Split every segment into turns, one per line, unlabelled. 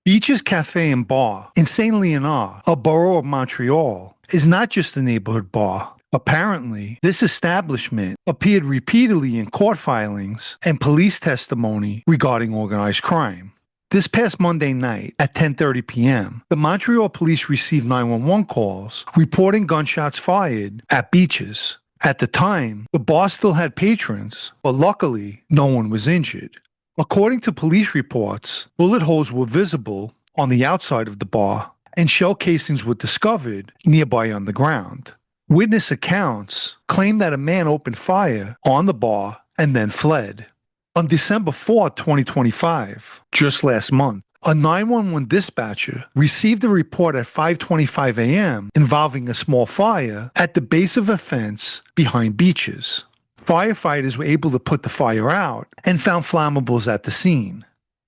Beach's Cafe and Bar in St. Leonard, a borough of Montreal, is not just a neighborhood bar. Apparently, this establishment appeared repeatedly in court filings and police testimony regarding organized crime. This past Monday night at 10:30 p.m., the Montreal police received 911 calls reporting gunshots fired at Beach's. At the time, the bar still had patrons, but luckily, no one was injured. According to police reports, bullet holes were visible on the outside of the bar, and shell casings were discovered nearby on the ground. Witness accounts claim that a man opened fire on the bar and then fled. On December 4, 2025, just last month, a 911 dispatcher received a report at 5:25 a.m. involving a small fire at the base of a fence behind Beach's. Firefighters were able to put the fire out and found flammables at the scene.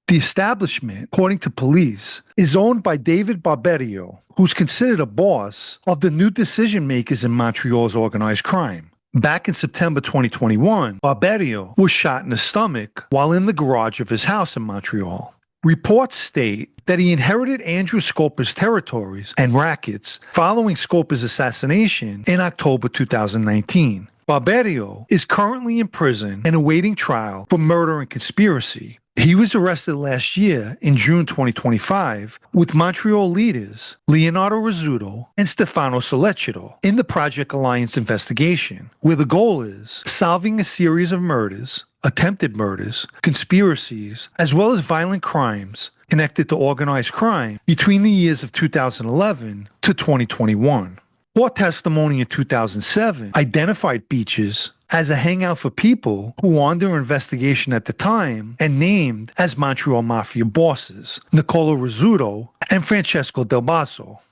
The establishment, according to police, is owned by David Barbario, who's considered a boss of the new decision makers in Montreal's organized crime. Back in September 2021, Barbario was shot in the stomach while in the garage of his house in Montreal. Reports state that he inherited Andrew Scoper's territories and rackets following Scoper's assassination in October 2019. Barbario is currently in prison and awaiting trial for murder and conspiracy. He was arrested last year in June 2025 with Montreal leaders Leonardo Rizzuto and Stefano Sollecito in the Project Alliance investigation, where the goal is solving a series of murders, attempted murders, conspiracies, as well as violent crimes connected to organized crime between the years of 2011 to 2021. Court testimony in 2007 identified Beach's as a hangout for people who were under investigation at the time and named as Montreal Mafia bosses, Nicola Rizzuto and Francesco Del Basso.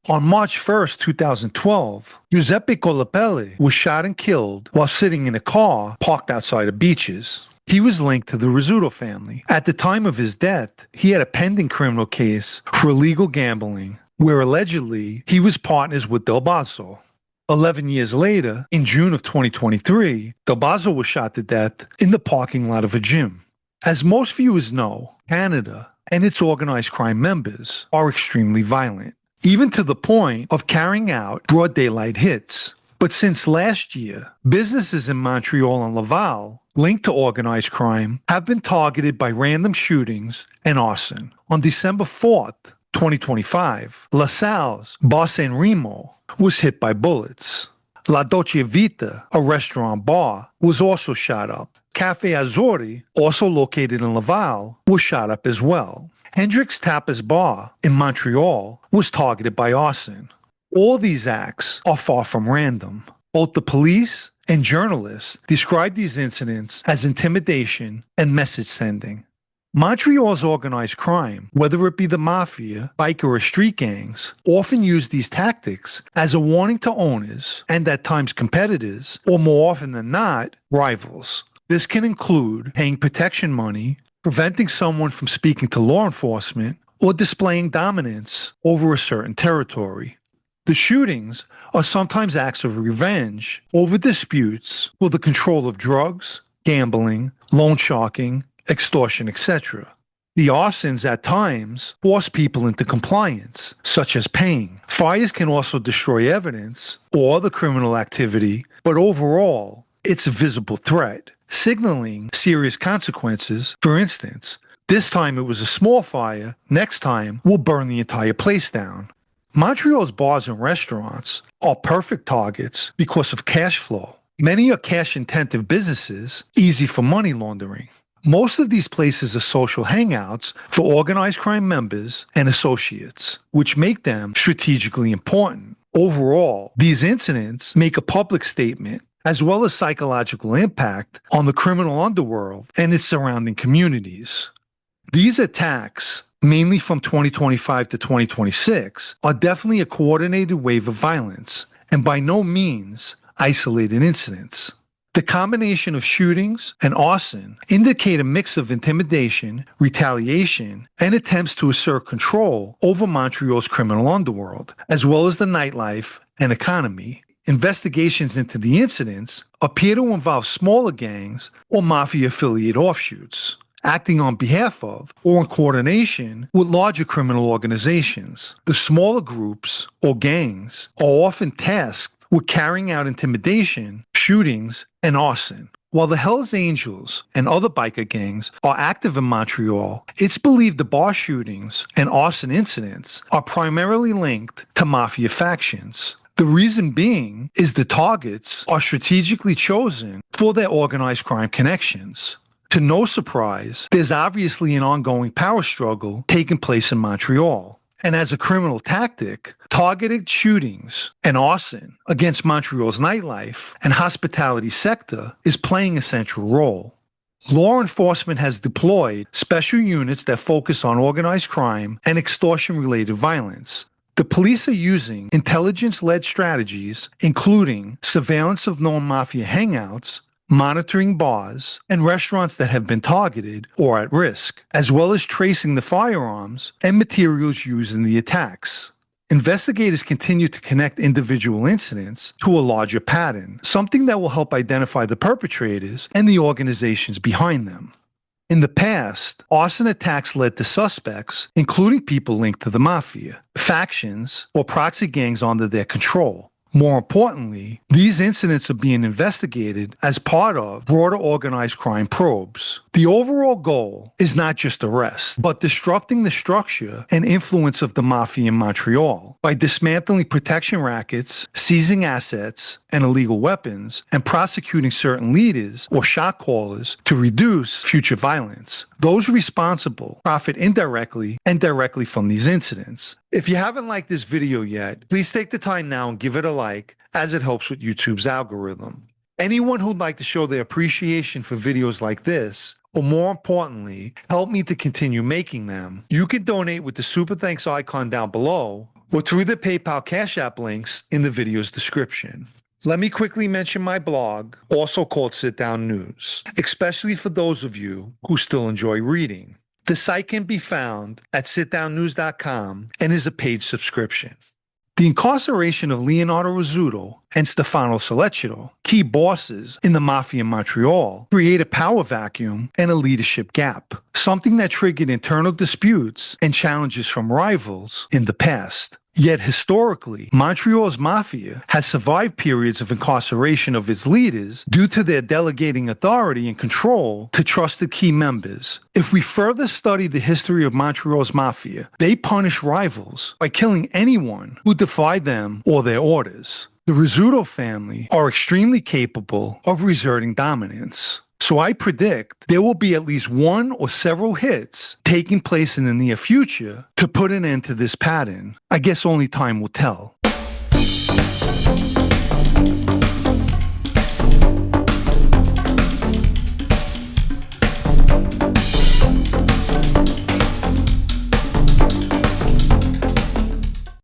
On March 1, 2012, Giuseppe Colapelli was shot and killed while sitting in a car parked outside of Beach's. He was linked to the Rizzuto family. At the time of his death, he had a pending criminal case for illegal gambling, where allegedly he was partners with Del Basso. 11 years later, in June of 2023, Del Basso was shot to death in the parking lot of a gym. As most viewers know, Canada and its organized crime members are extremely violent, even to the point of carrying out broad daylight hits. But since last year, businesses in Montreal and Laval linked to organized crime have been targeted by random shootings and arson. On December 4th, 2025, La Salle's Bar San Remo was hit by bullets. La Dolce Vita, a restaurant bar, was also shot up. Cafe Azzurri, also located in Laval, was shot up as well. Hendrick's Tapas Bar in Montreal was targeted by arson. All these acts are far from random. Both the police and journalists describe these incidents as intimidation and message sending. Montreal's organized crime, whether it be the Mafia, biker, or street gangs, often use these tactics as a warning to owners and at times competitors, or more often than not, rivals. This can include paying protection money, preventing someone from speaking to law enforcement, or displaying dominance over a certain territory. The shootings are sometimes acts of revenge over disputes for the control of drugs, gambling, loan sharking, extortion, etc. The arsons at times force people into compliance, such as paying. Fires can also destroy evidence or other criminal activity, but overall, it's a visible threat, signaling serious consequences. For instance, this time it was a small fire, next time we'll burn the entire place down. Montreal's bars and restaurants are perfect targets because of cash flow. Many are cash-intensive businesses, easy for money laundering. Most of these places are social hangouts for organized crime members and associates, which make them strategically important. Overall, these incidents make a public statement as well as psychological impact on the criminal underworld and its surrounding communities. These attacks, mainly from 2025 to 2026, are definitely a coordinated wave of violence and by no means isolated incidents. The combination of shootings and arson indicate a mix of intimidation, retaliation, and attempts to assert control over Montreal's criminal underworld, as well as the nightlife and economy. Investigations into the incidents appear to involve smaller gangs or mafia-affiliated offshoots. acting on behalf of or in coordination with larger criminal organizations. The smaller groups or gangs are often tasked with carrying out intimidation, shootings, and arson. While the Hells Angels and other biker gangs are active in Montreal, it's believed the bar shootings and arson incidents are primarily linked to Mafia factions. The reason being is the targets are strategically chosen for their organized crime connections. To no surprise, there's obviously an ongoing power struggle taking place in Montreal. And as a criminal tactic, targeted shootings and arson against Montreal's nightlife and hospitality sector is playing a central role. Law enforcement has deployed special units that focus on organized crime and extortion-related violence. The police are using intelligence-led strategies, including surveillance of known mafia hangouts, monitoring bars and restaurants that have been targeted or at risk, as well as tracing the firearms and materials used in the attacks. Investigators continue to connect individual incidents to a larger pattern, something that will help identify the perpetrators and the organizations behind them. In the past, arson attacks led to suspects, including people linked to the Mafia, factions, or proxy gangs under their control. More importantly, these incidents are being investigated as part of broader organized crime probes. The overall goal is not just arrest, but disrupting the structure and influence of the Mafia in Montreal by dismantling protection rackets, seizing assets and illegal weapons, and prosecuting certain leaders or shot callers to reduce future violence. Those responsible profit indirectly and directly from these incidents. If you haven't liked this video yet, please take the time now and give it a like, as it helps with YouTube's algorithm. Anyone who'd like to show their appreciation for videos like this, or more importantly, help me to continue making them, you can donate with the Super Thanks icon down below, or through the PayPal Cash App links in the video's description. Let me quickly mention my blog, also called Sit Down News, especially for those of you who still enjoy reading. The site can be found at sitdownnews.com and is a paid subscription. The incarceration of Leonardo Rizzuto and Stefano Sollecito, key bosses in the Mafia in Montreal, create a power vacuum and a leadership gap, something that triggered internal disputes and challenges from rivals in the past. Yet historically, Montreal's Mafia has survived periods of incarceration of its leaders due to their delegating authority and control to trusted key members. If we further study the history of Montreal's Mafia, they punish rivals by killing anyone who defied them or their orders. The Rizzuto family are extremely capable of reserting dominance. So I predict there will be at least one or several hits taking place in the near future to put an end to this pattern. I guess only time will tell.